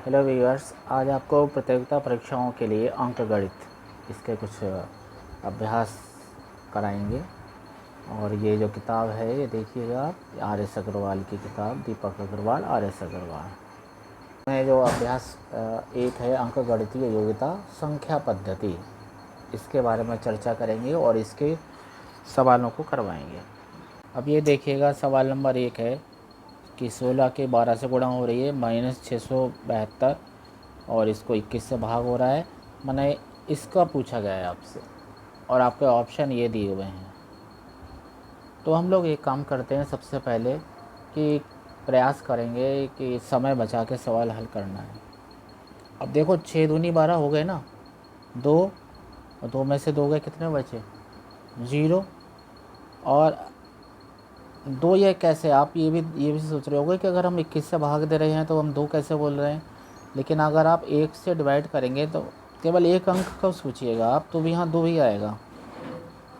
Hello viewers, आज आपको प्रतियोगिता परीक्षाओं के लिए अंकगणित इसके कुछ अभ्यास कराएंगे। और ये जो किताब है ये देखिएगा आप, आर एस अग्रवाल की किताब, दीपक अग्रवाल, आर एस अग्रवाल में जो अभ्यास एक है अंकगणितीय योग्यता संख्या पद्धति, इसके बारे में चर्चा करेंगे और इसके सवालों को करवाएंगे। अब ये देखिएगा, सवाल नंबर 1 है कि 16 के 12 से गुणा हो रही है -672 और इसको 21 से भाग हो रहा है, मैंने इसका पूछा गया है आपसे और आपके ऑप्शन ये दिए हुए हैं। तो हम लोग एक काम करते हैं, सबसे पहले कि प्रयास करेंगे कि समय बचा के सवाल हल करना है। अब देखो 6 दूनी 12 हो गए ना, 2 और 2 में से 2 गए, कितने बचे? 0। और 2 ये कैसे, आप ये भी सोच रहे होगे कि अगर हम 21 से भाग दे रहे हैं तो हम 2 कैसे बोल रहे हैं। लेकिन अगर आप 1 से डिवाइड करेंगे तो केवल एक अंक का सोचिएगा आप, तो भी यहाँ 2 ही आएगा।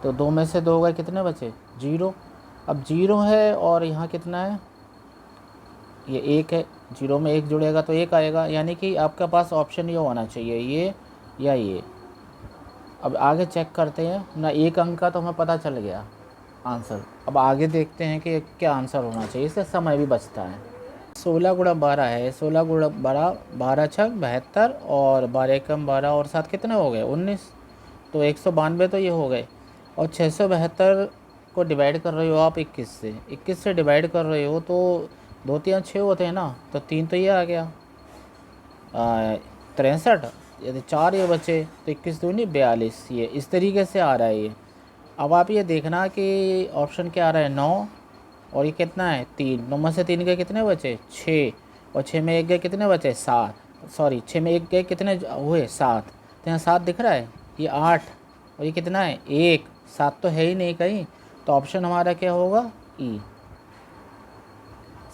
तो 2 में से 2 गए, कितने बचे? 0। अब 0 है और यहाँ कितना है? ये 1 है, 0 में 1 जुड़ेगा तो 1 आएगा, यानी कि आपके पास ऑप्शन ये होना चाहिए, ये या ये। अब आगे चेक करते हैं ना, एक अंक का तो हमें पता चल गया आंसर। अब आगे देखते हैं कि क्या आंसर होना चाहिए, इससे समय भी बचता है। 16 गुणा 12 है, 16 गुणा 12, 12 छक 72 और 12 एकम 12 और 7 कितने हो गए? 19। तो 192 तो ये हो गए। और 672 को डिवाइड कर रहे हो आप 21 से, 21 से डिवाइड कर रहे हो तो 2 3 6 होते हैं ना, तो 3 तो ये आ गया 63, यदि 4 ये बचे तो 21 दूनी 42। ये इस तरीके से आ रहा है ये। अब आप ये देखना कि ऑप्शन क्या आ रहा है, 9 और ये कितना है 3। 9 में से 3 गए, कितने बचे? 6 और 6 में 1 गए, कितने बचे? 7। सॉरी, 6 में 1 गए, कितने हुए? 7। तो यहाँ 7 दिख रहा है, ये 8 और ये कितना है? 1। 7 तो है ही नहीं कहीं, तो ऑप्शन हमारा क्या होगा? ई।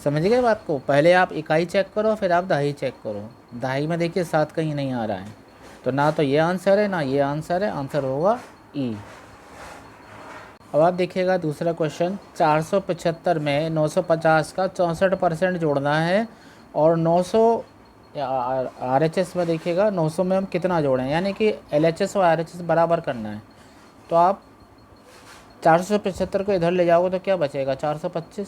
समझ गए बात को? पहले आप इकाई चेक करो, फिर आप दहाई चेक करो। दहाई में देखिए 7 कहीं नहीं आ रहा है, तो ना तो ये आंसर है ना ये आंसर है, आंसर होगा ई। अब आप देखिएगा दूसरा क्वेश्चन, 475 में 950 का 64% जोड़ना है और 900 RHS में देखिएगा 900 में हम कितना जोड़ें, यानी कि LHS और RHS बराबर करना है। तो आप 475 को इधर ले जाओगे तो क्या बचेगा? 425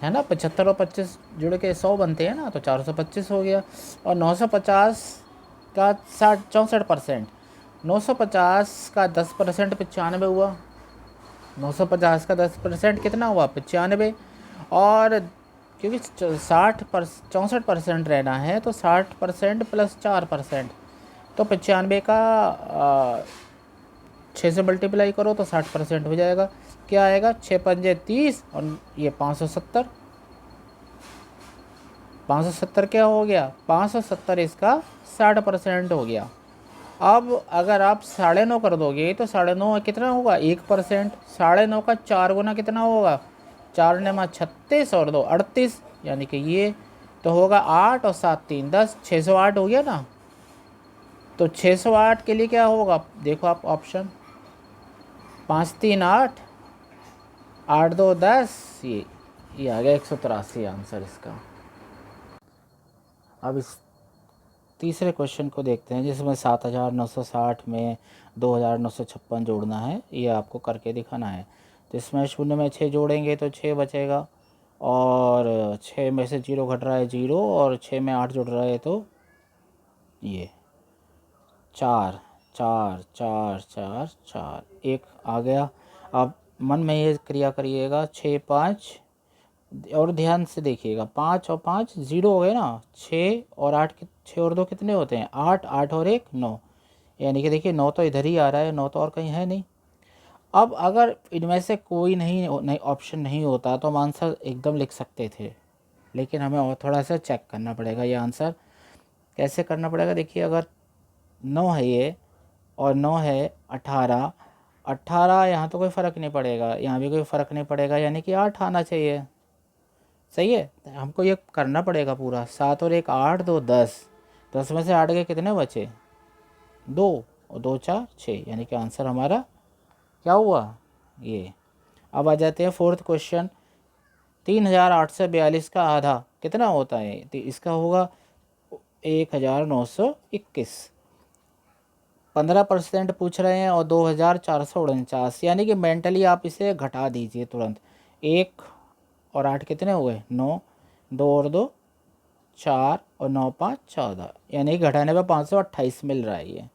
है ना, 75 और 25 जुड़ के 100 बनते हैं ना, तो 425 हो गया। और 950 का 64%, 950 का 10% 95 हुआ। 950 का 10% कितना हुआ? 95। और क्योंकि 64% रहना है तो 60% प्लस 4%, तो 95 का 6 से मल्टीप्लाई करो तो 60% हो जाएगा। क्या आएगा? 6 पंजे 30 और ये 570। 570 क्या हो गया? 570 इसका 60% हो गया। अब अगर आप 9.5 कर दोगे तो 9.5 कितना होगा? 1%। 9.5 का 4 गुना कितना होगा? 4 ने 36 और 2 38, यानी कि ये तो होगा 8 और 7 3 10, 608 हो गया ना। तो 608 के लिए क्या होगा? देखो आप ऑप्शन, 5 3 8, 8 2 10, ये आ गया 183 आंसर इसका। अब इस तीसरे क्वेश्चन को देखते हैं, जिसमें 7960 में 2956 जोड़ना है, ये आपको करके दिखाना है। तो इसमें 0 में 6 जोड़ेंगे तो 6 बचेगा और 6 में से 0 घट रहा है 0 और 6 में 8 जुड़ रहा है तो ये 4 4 4 4 4 1 आ गया। अब मन में ये क्रिया करिएगा, 6 5 और ध्यान से देखिएगा, 5 और 5 0 हो गए ना, 6 और 8 6 और 2 कितने होते हैं? 8, 8 और 1 9, यानी कि देखिए 9 तो इधर ही आ रहा है, 9 तो और कहीं है नहीं। अब अगर इनमें से कोई नहीं ऑप्शन नहीं होता तो हम आंसर एकदम लिख सकते थे, लेकिन हमें और थोड़ा सा चेक करना पड़ेगा। ये आंसर कैसे करना पड़ेगा? देखिए, अगर 9 है ये और 9 है 18, 18 यहाँ तो कोई फ़र्क नहीं पड़ेगा, यहाँ भी कोई फ़र्क नहीं पड़ेगा, यानी कि 8 आना चाहिए। सही है, हमको ये करना पड़ेगा पूरा। 7 और 1 8, 2 10, 10 में से 8 के कितने बचे? 2 और 2 4 6, यानी कि आंसर हमारा क्या हुआ? ये। अब आ जाते हैं फोर्थ क्वेश्चन, 3842 का आधा कितना होता है, तो इसका होगा 1921। 15% पूछ रहे हैं और 2449, यानी कि मेंटली आप इसे घटा दीजिए तुरंत। 1 और 8 कितने हुए, 9, 2 और 2 4 और 9 5 14, यानी कि घटाने पर 528 मिल रहा है ये।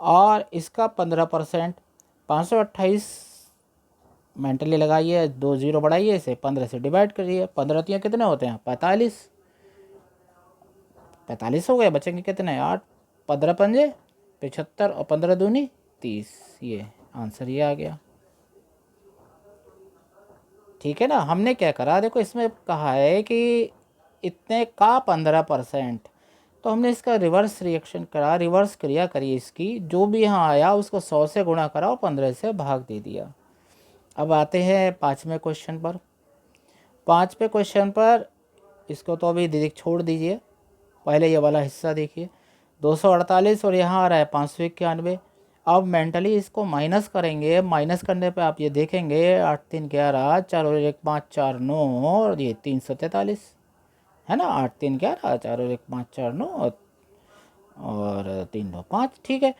और इसका 15%, 528 मेंटली लगाइए, 2 0 बढ़ाइए, इसे 15 से डिवाइड करिए। 15 तियाँ कितने होते हैं, 45। 45 हो गए, बचेंगे कितने, 8। 15 पंजे 75 और 15 दूनी 30। ये आंसर ये आ गया। ठीक है ना। हमने क्या करा, देखो इसमें कहा है कि इतने का 15%, तो हमने इसका रिवर्स रिएक्शन करा, रिवर्स क्रिया करी इसकी। जो भी यहाँ आया उसको 100 से गुणा करा और 15 से भाग दे दिया। अब आते हैं 5वें क्वेश्चन पर। 5वें क्वेश्चन पर इसको तो अभी छोड़ दीजिए, पहले ये वाला हिस्सा देखिए। 248 और यहाँ आ रहा है 591। अब मेंटली इसको माइनस करेंगे, माइनस करने पे आप ये देखेंगे 8 3 11, 4 और 1 5 4 9 और ये 343 है ना। 8 3 11, 4 और 1 5 4 9 और 3 2 5। ठीक है,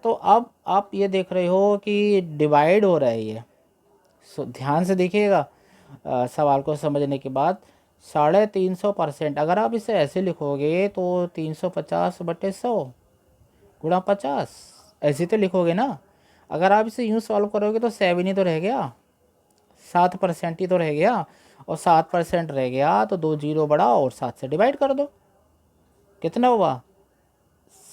तो अब आप ये देख रहे हो कि डिवाइड हो रहा है ये। ध्यान से देखिएगा सवाल को समझने के बाद। 350%, अगर आप इसे ऐसे लिखोगे तो 350/100 गुणा 50, ऐसे तो लिखोगे ना। अगर आप इसे यूँ सॉल्व करोगे तो 7 ही तो रह गया, 7% ही तो रह गया, और 7% रह गया तो 2 0 बढ़ाओ और 7 से डिवाइड कर दो। कितना हुआ,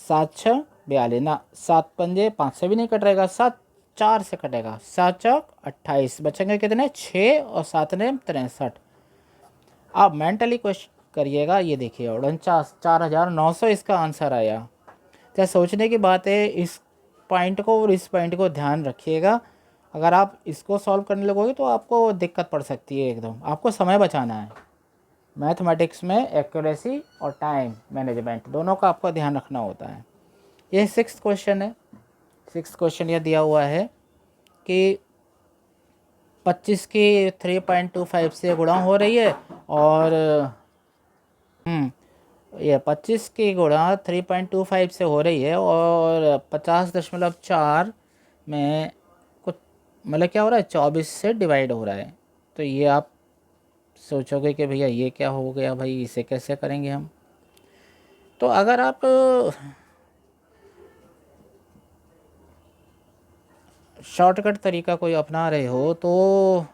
7 6 42 ना, 7 पंजे 5 से भी नहीं कट रहेगा, 7 4 से कटेगा, 7 चौक 28, बचेंगे कितने, 6 और 7 ने 63। आप मेंटली क्वेश्चन करिएगा, ये देखिए 49,900 इसका आंसर आया। क्या सोचने की बात है, इस पॉइंट को और इस पॉइंट को ध्यान रखिएगा। अगर आप इसको सॉल्व करने लगोगे तो आपको दिक्कत पड़ सकती है एकदम, आपको समय बचाना है। मैथमेटिक्स में एक्यूरेसी और टाइम मैनेजमेंट दोनों का आपको ध्यान रखना होता है। ये 6th क्वेश्चन है। 6th क्वेश्चन ये दिया हुआ है कि 25 की 3.25 से गुणा हो रही है, और ये 25 की गुणा 3.25 से हो रही है, और 50.4 में कुछ मतलब क्या हो रहा है, 24 से डिवाइड हो रहा है। तो ये आप सोचोगे कि भैया ये क्या हो गया भाई, इसे कैसे करेंगे हम। तो अगर आप शॉर्टकट तरीका कोई अपना रहे हो तो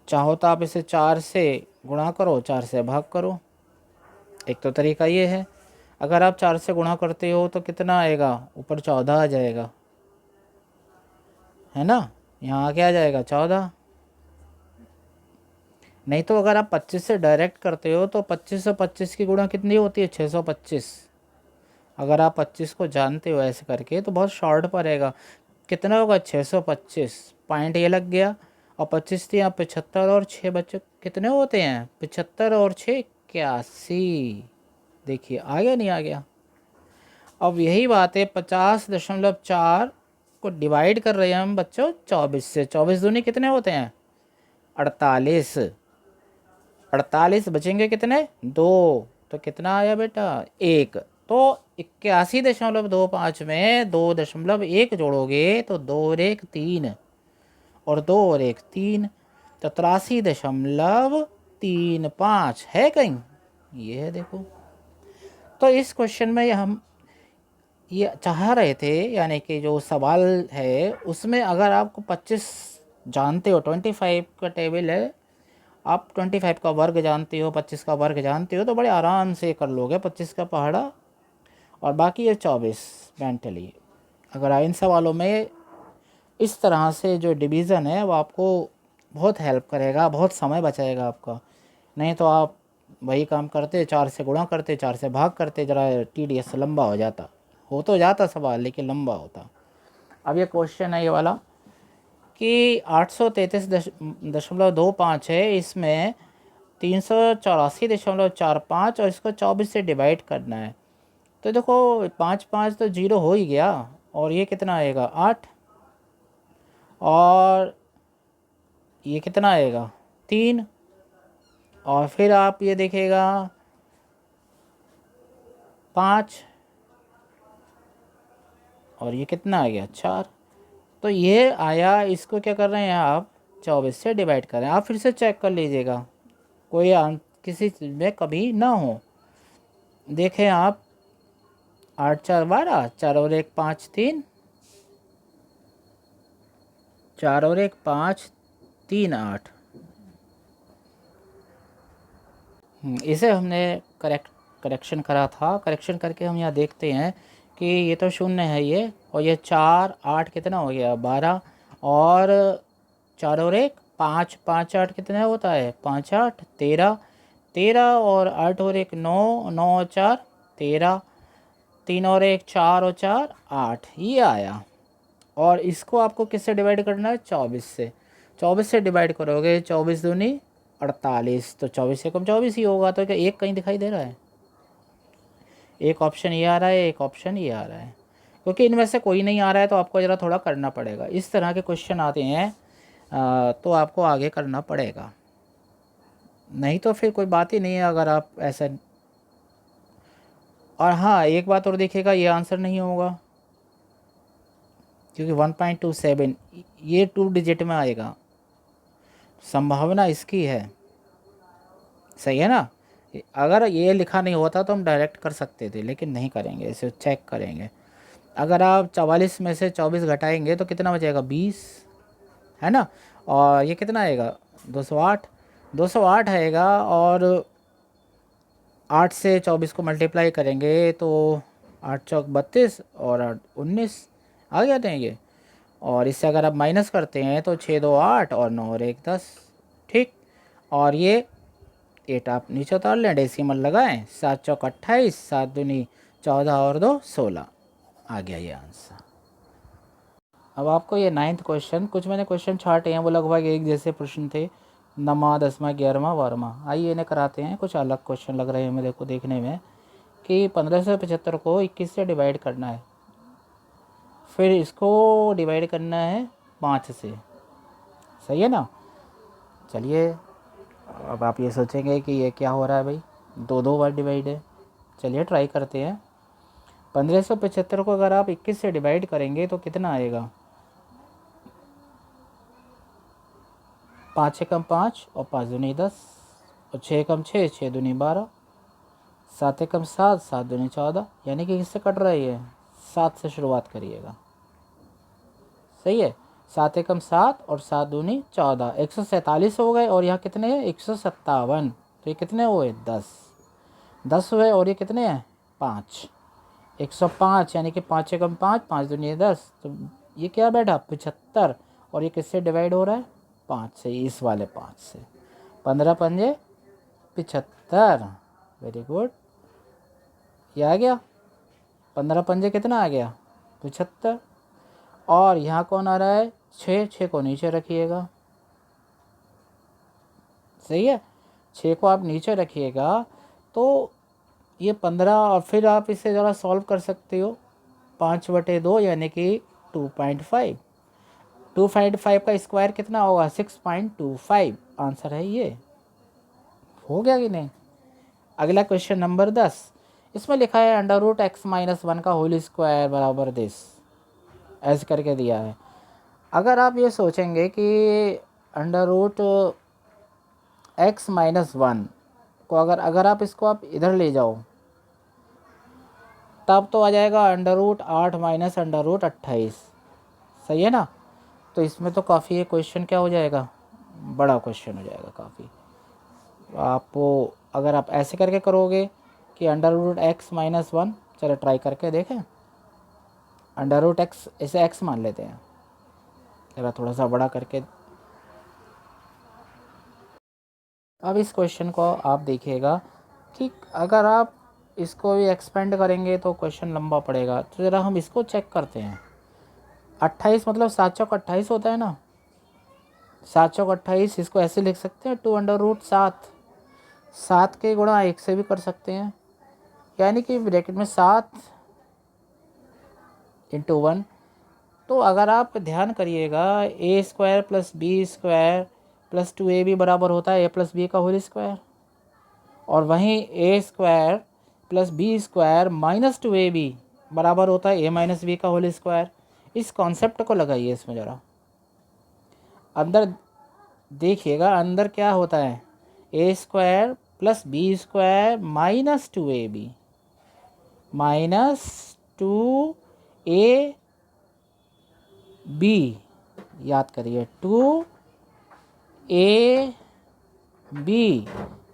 चाहो तो आप इसे 4 से गुणा करो, 4 से भाग करो। एक तो तरीका ये है। अगर आप 4 से गुणा करते हो तो कितना आएगा, ऊपर 14 आ जाएगा, है ना। यहाँ क्या आ जाएगा, 14। नहीं तो अगर आप 25 से डायरेक्ट करते हो तो 25 और 25 की गुणा कितनी होती है, 625। अगर आप 25 को जानते हो ऐसे करके तो बहुत शॉर्ट पड़ेगा। कितना होगा, 625, पॉइंट ये लग गया। और 25 थी यहाँ 75 और 6 बच्चे कितने होते हैं, 75 और 6 81। देखिए आ गया नहीं आ गया। अब यही बात है, 50.4 को डिवाइड कर रहे हैं हम बच्चों 24 से। 24 दूनी कितने होते हैं, 48। 48 बचेंगे कितने, 2। तो कितना आया बेटा, 1। तो 81.25 में 2.1 जोड़ोगे तो 2 और 1 3, और 2 और 1 3, तो 83.35 है कहीं, ये है देखो। तो इस क्वेश्चन में हम ये चाह रहे थे, यानी कि जो सवाल है उसमें अगर आपको 25 जानते हो, 25 का टेबल है, आप 25 का वर्ग जानते हो, 25 का वर्ग जानते हो, तो बड़े आराम से कर लोगे 25 का पहाड़ा, और बाकी ये 24 मेंटली। अगर इन सवालों में इस तरह से जो डिवीज़न है वो आपको बहुत हेल्प करेगा, बहुत समय बचाएगा आपका। नहीं तो आप वही काम करते, 4 से गुणा करते, 4 से भाग करते, ज़रा TDS लंबा हो तो जाता सवाल, लेकिन लंबा होता। अब ये क्वेश्चन है ये वाला कि 833.25 है, इसमें 384.45 और इसको 24 से डिवाइड करना है। तो देखो 5 5 तो 0 हो ही गया, और ये कितना आएगा, 8, और ये कितना आएगा 3, और फिर आप ये देखिएगा 5, और ये कितना आ गया 4। तो ये आया, इसको क्या कर रहे हैं आप 24 से डिवाइड कर रहे हैं। आप फिर से चेक कर लीजिएगा, कोई किसी चीज़ में कभी ना हो। देखें आप, 8 4 12, 4 और 1 5 3, 4 और 1 5 3 8। इसे हमने करेक्शन करा था। करेक्शन करके हम यहाँ देखते हैं कि ये तो 0 है ये, और ये 4 8 कितना हो गया 12, और 4 और 1 5 5 8 कितना होता है 5 8 13, 13 और 8 और 1 9, 9 और 4 13, 3 और 1 4 और 4 8, ये आया। और इसको आपको किससे डिवाइड करना है 24 से। 24 से डिवाइड करोगे 24 दूनी 48, तो 24 से कम 24 ही होगा। तो क्या एक कहीं दिखाई दे रहा है? एक ऑप्शन ये आ रहा है, एक ऑप्शन ये आ रहा है। क्योंकि इनमें से कोई नहीं आ रहा है तो आपको ज़रा थोड़ा करना पड़ेगा। इस तरह के क्वेश्चन आते हैं तो आपको आगे करना पड़ेगा, नहीं तो फिर कोई बात ही नहीं है अगर आप ऐसा। और हाँ, एक बात और देखिएगा, ये आंसर नहीं होगा क्योंकि 1.27 ये 2 डिजिट में आएगा, संभावना इसकी है। सही है ना? अगर ये लिखा नहीं होता तो हम डायरेक्ट कर सकते थे, लेकिन नहीं करेंगे, इसे चेक करेंगे। अगर आप 44 में से 24 घटाएंगे तो कितना बचेगा 20, है ना? और ये कितना आएगा 208, 208 आएगा। और 8 से 24 को मल्टीप्लाई करेंगे तो 8 चौक 32 और 8 19 आ गया था ये। और इससे अगर आप माइनस करते हैं तो 6 2 8 और 9 और 1 10, ठीक। और ये 8 आप नीचे उतार लें, डेसिमल लगाएं, 7 चौक 28, 7 दूनी 14 और 2 16, आ गया ये आंसर। अब आपको ये 9th क्वेश्चन, कुछ मैंने क्वेश्चन छाटे हैं वो लगभग एक जैसे प्रश्न थे, 9वां 10वां 11वां 12वां। आइए इन्हें कराते हैं। कुछ अलग क्वेश्चन लग रहे हैं मेरे को देखने में कि 1575 को 21 से डिवाइड करना है, फिर इसको डिवाइड करना है 5 से। सही है ना? चलिए, अब आप ये सोचेंगे कि ये क्या हो रहा है भाई, दो बार डिवाइड है। चलिए ट्राई करते हैं। 1575 को अगर आप 21 से डिवाइड करेंगे तो कितना आएगा? 5 एकम 5 और 5 दूनी 10, और 6 एकम 6, 6 दूनी 12, 7 एकम 7, 7 दूनी 14। यानी कि किससे कट रही है? 7 से शुरुआत करिएगा। सही है, 7 एकम 7 और 7 दूनी 14, 147 हो गए। और यहाँ कितने हैं 157, तो ये कितने हुए 10, 10 हुए। और ये कितने हैं 5, 105, यानी कि 5 एकम 5, 5 दूनी 10, तो ये क्या बैठा 75। और ये किससे डिवाइड हो रहा है 5 से, इस वाले 5 से। 15 पंजे 75, वेरी गुड, ये आ गया। 15 पंजे कितना आ गया 75। और यहाँ कौन आ रहा है 6, 6 को नीचे रखिएगा। सही है, 6 को आप नीचे रखिएगा तो ये 15, और फिर आप इसे ज़रा सॉल्व कर सकते हो। 5/2 यानी कि 2.5, 2.5 का स्क्वायर कितना होगा 6.25, आंसर है ये। हो गया कि नहीं? अगला क्वेश्चन नंबर 10, इसमें लिखा है √x-1 का होल स्क्वायर बराबर दिस, ऐसे करके दिया है। अगर आप ये सोचेंगे कि √x-1 को अगर आप इसको आप इधर ले जाओ तब तो आ जाएगा √8 माइनस √28। सही है ना? तो इसमें तो काफ़ी ये क्वेश्चन क्या हो जाएगा, बड़ा क्वेश्चन हो जाएगा काफ़ी। आपको अगर आप ऐसे करके करोगे कि √x-1, चलो ट्राई करके देखें। √x इसे x मान लेते हैं, जरा थोड़ा सा बड़ा करके। अब इस क्वेश्चन को आप देखिएगा कि अगर आप इसको भी एक्सपेंड करेंगे तो क्वेश्चन लंबा पड़ेगा। तो ज़रा हम इसको चेक करते हैं। 28 मतलब 7 चौक 28 होता है ना, 7 चौक 28, इसको ऐसे लिख सकते हैं 2√7, 7 के गुणा 1 से भी कर सकते हैं, यानी कि ब्रैकेट में 7 × 1। तो अगर आप ध्यान करिएगा a² + b² प्लस 2ab बराबर होता है a प्लस बी का होल स्क्वायर, और वहीं a square plus B square minus 2ab बराबर होता है a माइनस बी का होल स्क्वायर। इस कॉन्सेप्ट को लगाइए इसमें ज़रा, अंदर देखिएगा अंदर क्या होता है, a square plus B square minus 2ab minus 2ab, याद करिए 2ab,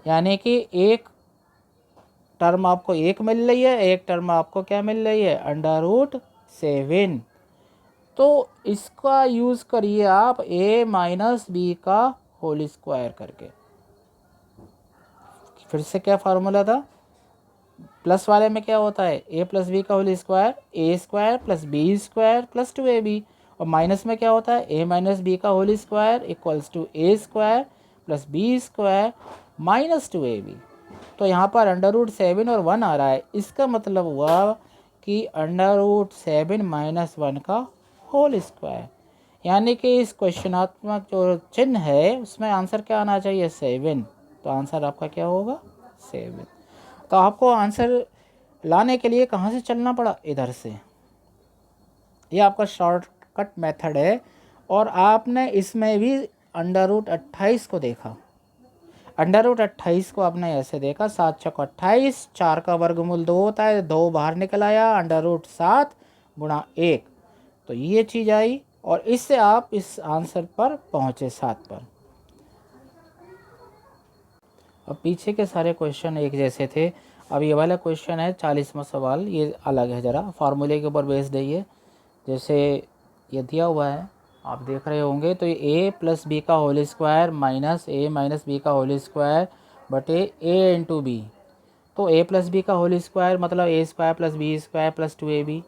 यानी कि एक टर्म आपको एक मिल रही है, एक टर्म आपको क्या मिल रही है, √7। तो इसका यूज़ करिए आप a माइनस बी का होल स्क्वायर करके। फिर से क्या फार्मूला था, प्लस वाले में क्या होता है a प्लस बी का whole square, a square plus B square plus 2ab, और माइनस में क्या होता है a माइनस बी का whole square equals to a square plus B square minus 2ab। तो यहाँ पर √7 और 1 आ रहा है, इसका मतलब हुआ कि √7 माइनस 1 का होल स्क्वायर, यानी कि इस क्वेश्चनात्मक जो चिन्ह है उसमें आंसर क्या आना चाहिए, 7। तो आंसर आपका क्या होगा, 7। तो आपको आंसर लाने के लिए कहाँ से चलना पड़ा, इधर से। ये आपका शॉर्टकट मेथड है। और आपने इसमें भी √28 को देखा, √28 को आपने ऐसे देखा, 7 × 28, 4 का वर्गमूल 2 होता है, 2 बाहर निकल आया, √7 × 1, तो ये चीज़ आई, और इससे आप इस आंसर पर पहुँचे 7 पर। अब पीछे के सारे क्वेश्चन एक जैसे थे, अब ये वाला क्वेश्चन है 40वां सवाल, ये अलग है, ज़रा फार्मूले के ऊपर बेस्ड है ये। जैसे ये दिया हुआ है आप देख रहे होंगे, तो ये a प्लस बी का whole square minus a minus b का होल स्क्वायर बटे a इंटू बी। तो a प्लस बी का होल स्क्वायर मतलब a square plus B square plus 2ab,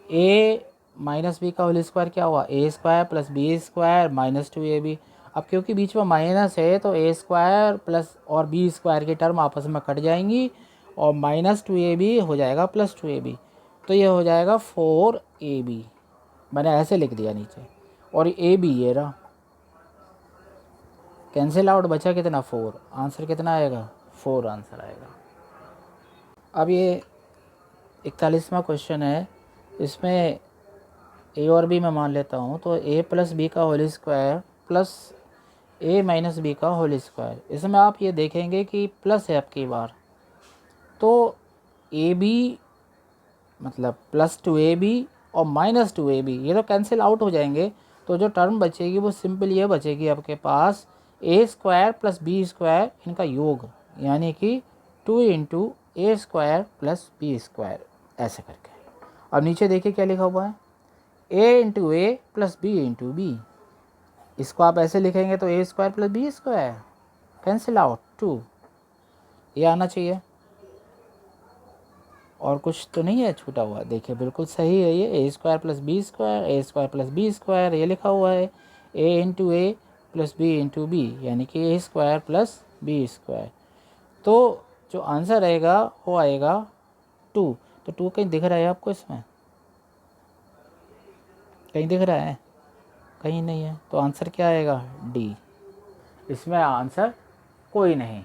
a minus b का होल स्क्वायर क्या हुआ, a square plus B square minus 2ab। अब क्योंकि बीच में माइनस है तो a स्क्वायर प्लस और बी स्क्वायर की टर्म आपस में कट जाएंगी, और माइनस 2ab हो जाएगा प्लस 2ab, तो ये हो जाएगा 4ab। मैंने ऐसे लिख दिया नीचे, और a b ये रहा, कैंसिल आउट, बचा कितना 4, आंसर कितना आएगा 4 आंसर आएगा। अब ये 41वां क्वेश्चन है, इसमें a और b मैं मान लेता हूँ, तो a प्लस बी का whole square plus a minus b का होल स्क्वायर। इसमें आप ये देखेंगे कि प्लस है आपकी बार, तो ab मतलब प्लस 2ab और माइनस 2ab ये तो कैंसिल आउट हो जाएंगे, तो जो टर्म बचेगी वो सिंपल ये बचेगी आपके पास a square plus B square इनका योग, यानी कि 2 into a square plus B square, ऐसे करके। अब नीचे देखिए क्या लिखा हुआ है, a into a plus b into b. इसको आप ऐसे लिखेंगे तो a square plus B square, cancel out 2, ये आना चाहिए, और कुछ तो नहीं है छूटा हुआ। देखिए बिल्कुल सही है ये, a square plus B square, a square plus B square, ये लिखा हुआ है a into a plus b into b, यानी कि a square plus B square. तो जो आंसर रहेगा वो आएगा 2। तो 2 कहीं दिख रहा है आपको, इसमें कहीं दिख रहा है, कहीं नहीं है, तो आंसर क्या आएगा डी, इसमें आंसर कोई नहीं।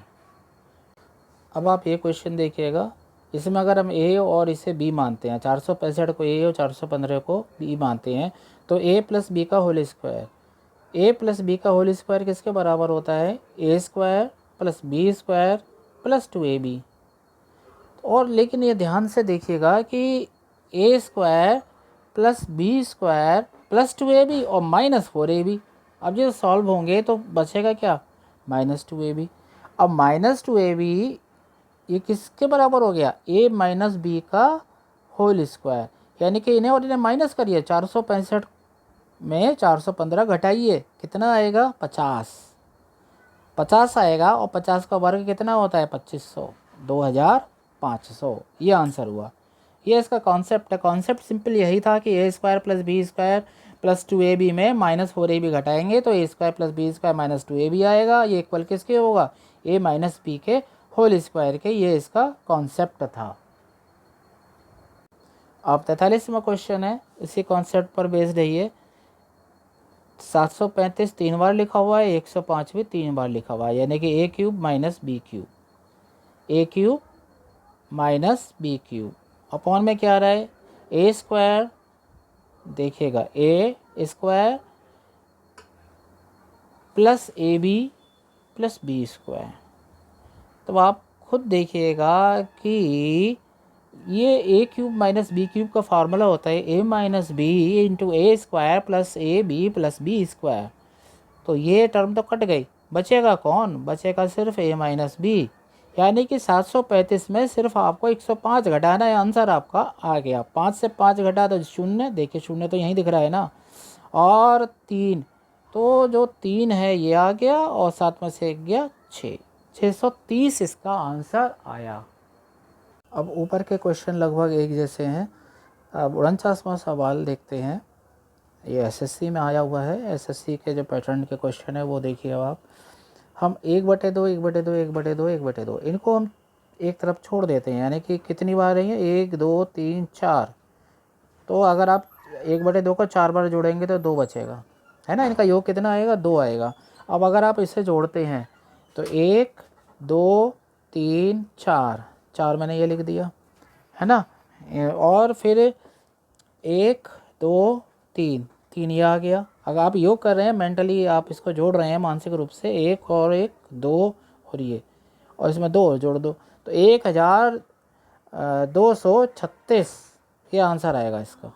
अब आप ये क्वेश्चन देखिएगा, इसमें अगर हम a और इसे b मानते हैं, 465 को a और 415 को b मानते हैं, तो a प्लस बी का whole square, a plus b का होल स्क्वायर किसके बराबर होता है, a square plus B square plus 2ab। और लेकिन ये ध्यान से देखिएगा कि a square plus B square plus 2ab और माइनस 4ab, अब ये सॉल्व होंगे तो बचेगा क्या, माइनस 2ab। अब माइनस 2ab ये किसके बराबर हो गया, a माइनस बी का होल स्क्वायर, यानी कि इन्हें और इन्हें माइनस करिए, 465 में 415 घटाइए, कितना आएगा 50 आएगा, और 50 का वर्ग कितना होता है 2500, 2500, ये आंसर हुआ। ये इसका कॉन्सेप्ट है, कॉन्सेप्ट सिंपल यही था कि a square plus B square plus 2ab में माइनस 4ab घटाएंगे तो a square plus B square minus 2ab आएगा, ये इक्वल किसके होगा, a माइनस बी के होल स्क्वायर के, ये इसका कॉन्सेप्ट था। अब 43वां क्वेश्चन है, इसी कॉन्सेप्ट पर बेस्ड है ये। 735 3 बार लिखा हुआ है, 105 भी 3 बार लिखा हुआ है, यानी कि A cube minus B cube, A cube minus B cube upon में क्या आ रहा है, ए स्क्वायर, देखिएगा A square plus A B plus B square. तो आप खुद देखिएगा कि ये A cube minus B cube का फार्मूला होता है A minus B into A square plus A B plus B square. तो ये टर्म तो कट गई, बचेगा कौन, बचेगा सिर्फ ए माइनस बी, यानी कि 735 में सिर्फ आपको 105 घटाना है, आंसर आपका आ गया। 5 से 5 घटा तो शून्य, देखिए शून्य तो यहीं दिख रहा है ना, और 3, तो जो 3 है ये आ गया, और 7 में से 1 गया 6, 630 इसका आंसर आया। अब ऊपर के क्वेश्चन लगभग एक जैसे हैं। अब 49वां सवाल देखते हैं, ये एसएससी में आया हुआ है। एसएससी के जो पैटर्न के क्वेश्चन है वो देखिए आप। हम 1/2 1/2 1/2 1/2 इनको हम एक तरफ छोड़ देते हैं, यानी कि कितनी बार रही है, 1 2 3 4। तो अगर आप 1/2 को 4 बार जोड़ेंगे तो 2 बचेगा, है ना, इनका योग कितना आएगा, 2 आएगा। अब अगर आप इसे जोड़ते हैं तो 1 2 3 4, 4 मैंने ये लिख दिया, है ना, और फिर 1 2 3, 3 ये आ गया। अगर आप योग कर रहे हैं मेंटली, आप इसको जोड़ रहे हैं मानसिक रूप से, 1 और 1 2 और ये, और इसमें 2 और जोड़ दो तो 1236 ये आंसर आएगा इसका,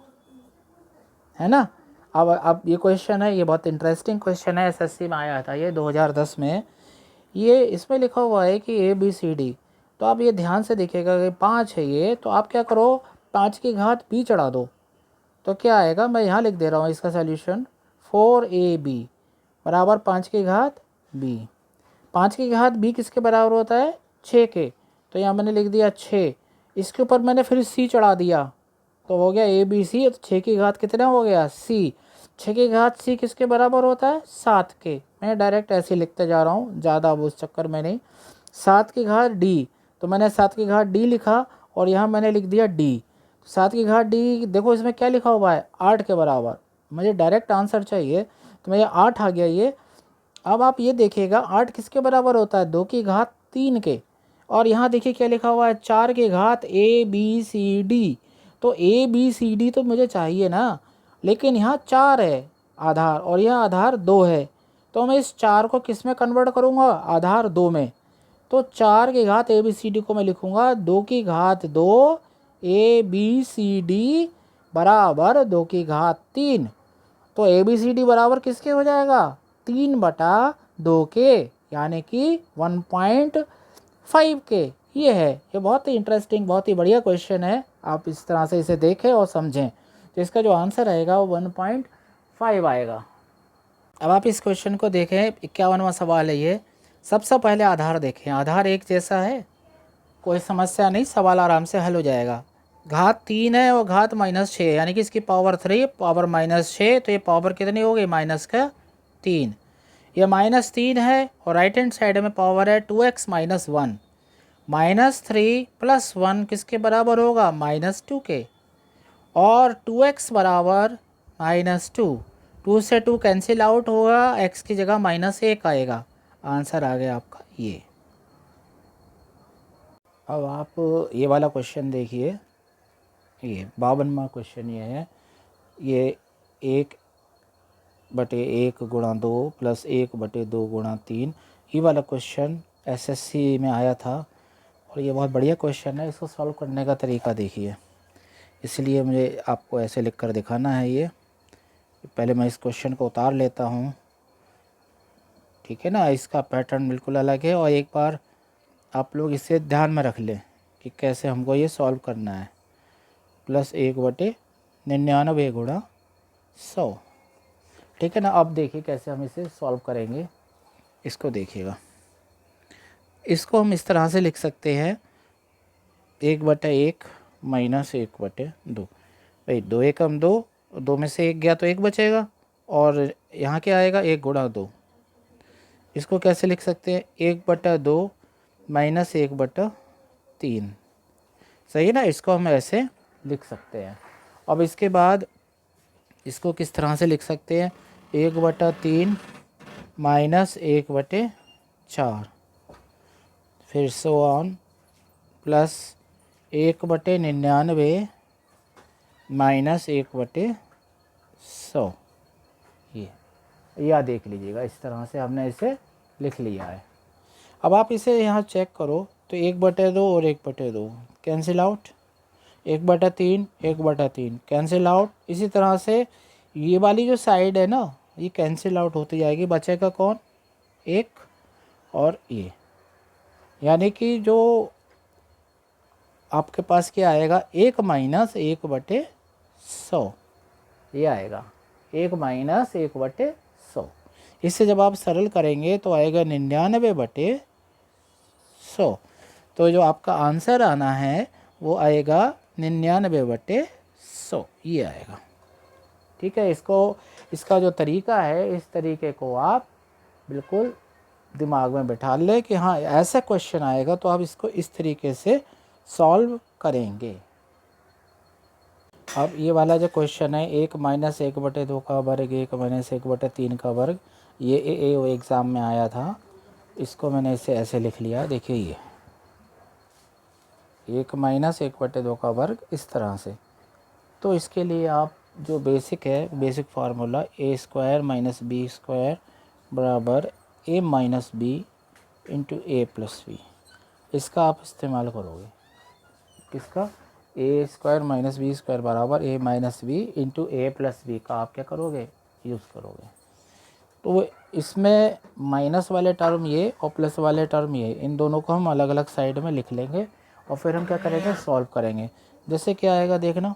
है ना। अब ये क्वेश्चन है, ये बहुत इंटरेस्टिंग क्वेश्चन है, एसएससी में आया था ये 2010 में। ये इसमें लिखा हुआ है कि ए बी सी डी, तो आप ये ध्यान से देखिएगा कि 5 है ये, तो आप क्या करो 5 की घात बी चढ़ा दो, तो क्या आएगा, मैं यहाँ लिख दे रहा हूँ इसका सॉल्यूशन, 4ab बराबर 5 की घात बी। 5 की घात बी किसके बराबर होता है, 6 के, तो यहाँ मैंने लिख दिया 6, इसके ऊपर मैंने फिर सी चढ़ा दिया, तो हो गया ए बी सी, तो 6 की घात कितना हो गया, सी। 6 की घात सी किसके बराबर होता है, 7 के। मैं डायरेक्ट ऐसे लिखते जा रहा हूँ, ज़्यादा अब उस चक्कर में नहीं। 7 की घात डी, तो मैंने 7 की घात डी लिखा, और यहाँ मैंने लिख दिया डी। 7 की घात डी, देखो इसमें क्या लिखा हुआ है, 8 के बराबर। मुझे डायरेक्ट आंसर चाहिए, तो मुझे 8 आ गया ये। अब आप ये देखिएगा 8 किसके बराबर होता है, 2 की घात 3 के, और यहाँ देखिए क्या लिखा हुआ है, 4 की घात ए बी सी डी। तो ए बी सी डी तो मुझे चाहिए ना, लेकिन यहाँ 4 है आधार, और यहाँ आधार 2 है, तो मैं इस 4 को किस में कन्वर्ट करूँगा, आधार 2 में। तो 4 की घात ए बी सी डी को मैं लिखूँगा 2 की घात 2 ए बी सी डी बराबर 2 की घात 3। तो ए बी सी डी बराबर किसके हो जाएगा, 3/2 के, यानी कि 1.5 के। ये है, ये बहुत ही इंटरेस्टिंग, बहुत ही बढ़िया क्वेश्चन है। आप इस तरह से इसे देखें और समझें, तो इसका जो आंसर आएगा वो 1.5 आएगा। अब आप इस क्वेश्चन को देखें, 51वां सवाल है ये। सबसे पहले आधार देखें, आधार एक जैसा है, कोई समस्या नहीं, सवाल आराम से हल हो जाएगा। घात 3 है और घात -6, यानी कि इसकी पावर 3 पावर -6, तो ये पावर कितनी हो गई, -3। ये -3 है, और राइट हैंड साइड में पावर है 2x - 1, -3 + 1 किसके बराबर होगा, -2 के, और 2x बराबर -2, 2 से 2 कैंसिल आउट होगा, x की जगह -1 आएगा। आंसर आ गया आपका ये। अब आप ये वाला क्वेश्चन देखिए, ये 52वां क्वेश्चन ये है, ये 1/1 × 2 + 1/2 × 3, ये वाला क्वेश्चन एसएससी में आया था, और ये बहुत बढ़िया क्वेश्चन है। इसको सॉल्व करने का तरीका देखिए, इसलिए मुझे आपको ऐसे लिख कर दिखाना है। ये पहले मैं इस क्वेश्चन को उतार लेता हूँ, ठीक है ना, इसका पैटर्न बिल्कुल अलग है, और एक बार आप लोग इसे ध्यान में रख लें कि कैसे हमको ये सॉल्व करना है। +1/99 × 100, ठीक है ना। अब देखिए कैसे हम इसे सॉल्व करेंगे, इसको देखिएगा। इसको हम इस तरह से लिख सकते हैं, 1/1 - 1/2, भाई 2 एकम 2, 2 में से 1 गया तो 1 बचेगा, और यहाँ क्या आएगा, 1 × 2। इसको कैसे लिख सकते हैं, 1/2 - 1/3, सही है ना, इसको हम ऐसे लिख सकते हैं। अब इसके बाद इसको किस तरह से लिख सकते हैं, 1/3 माइनस 1/4, फिर सो ऑन, प्लस 1/99 माइनस 1/100। ये या देख लीजिएगा, इस तरह से हमने इसे लिख लिया है। अब आप इसे यहाँ चेक करो तो 1/2 और 1/2 कैंसिल आउट, 1/3 1/3 कैंसिल आउट। इसी तरह से ये वाली जो साइड है ना, ये कैंसिल आउट होती जाएगी, बचेगा कौन, 1 और ये, यानी कि जो आपके पास क्या आएगा, 1 माइनस 1/100 ये आएगा, 1 माइनस 1/100। इससे जब आप सरल करेंगे तो आएगा 99/100। तो जो आपका आंसर आना है वो आएगा 99/100, ये आएगा। ठीक है, इसका जो तरीका है, इस तरीके को आप बिल्कुल दिमाग में बैठा लें कि हाँ ऐसा क्वेश्चन आएगा तो आप इसको इस तरीके से सॉल्व करेंगे। अब ये वाला जो क्वेश्चन है, 1 माइनस 1/2 का वर्ग, 1 माइनस 1/3 का वर्ग, ये एग्ज़ाम में आया था, इसको मैंने इसे ऐसे लिख लिया। देखिए ये 1 माइनस 1/2 का वर्ग इस तरह से। तो इसके लिए आप जो बेसिक है, basic formula a² minus b² बराबर a minus B into a plus b, इसका आप इस्तेमाल करोगे। किसका, a² माइनस b² बराबर a minus B into a plus b का आप क्या करोगे, यूज़ करोगे। तो इसमें माइनस वाले टर्म ये और प्लस वाले टर्म ये, इन दोनों को हम अलग अलग साइड में लिख लेंगे और फिर हम क्या करेंगे, सॉल्व करेंगे। जैसे क्या आएगा देखना,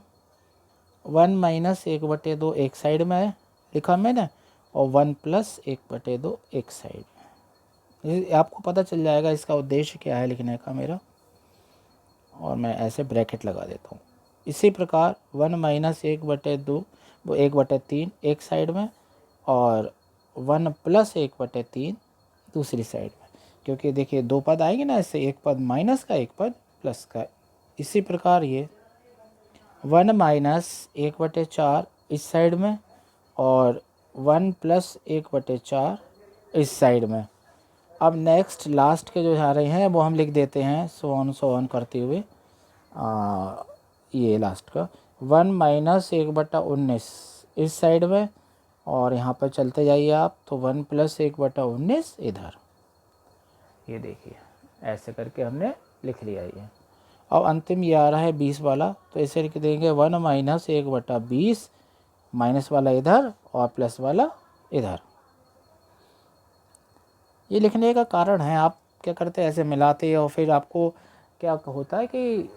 1 माइनस 1/2 एक साइड में है लिखा मैंने, और 1 प्लस 1/2 एक साइड में। आपको पता चल जाएगा इसका उद्देश्य क्या है लिखने का मेरा, और मैं ऐसे ब्रैकेट लगा देता हूँ। इसी प्रकार 1 माइनस 1/2 वो 1/3 एक साइड में, और 1 प्लस 1/3 दूसरी साइड में, क्योंकि देखिए दो पद आएंगे ना, इससे एक पद माइनस का, एक पद प्लस का। इसी प्रकार ये 1 माइनस 1/4 इस साइड में, और 1 प्लस 1/4 इस साइड में। अब नेक्स्ट लास्ट के जो आ रहे हैं वो हम लिख देते हैं सो ऑन करते हुए। ये लास्ट का 1 माइनस 1/19 इस साइड में, और यहाँ पर चलते जाइए आप तो 1 प्लस 1/19 इधर। ये देखिए ऐसे करके हमने लिख लिया ये। अब अंतिम ये आ रहा है 20 वाला, तो इसे लिख देंगे 1 माइनस 1/20, माइनस वाला इधर और प्लस वाला इधर। ये लिखने का कारण है, आप क्या करते हैं ऐसे मिलाते और फिर आपको क्या होता है कि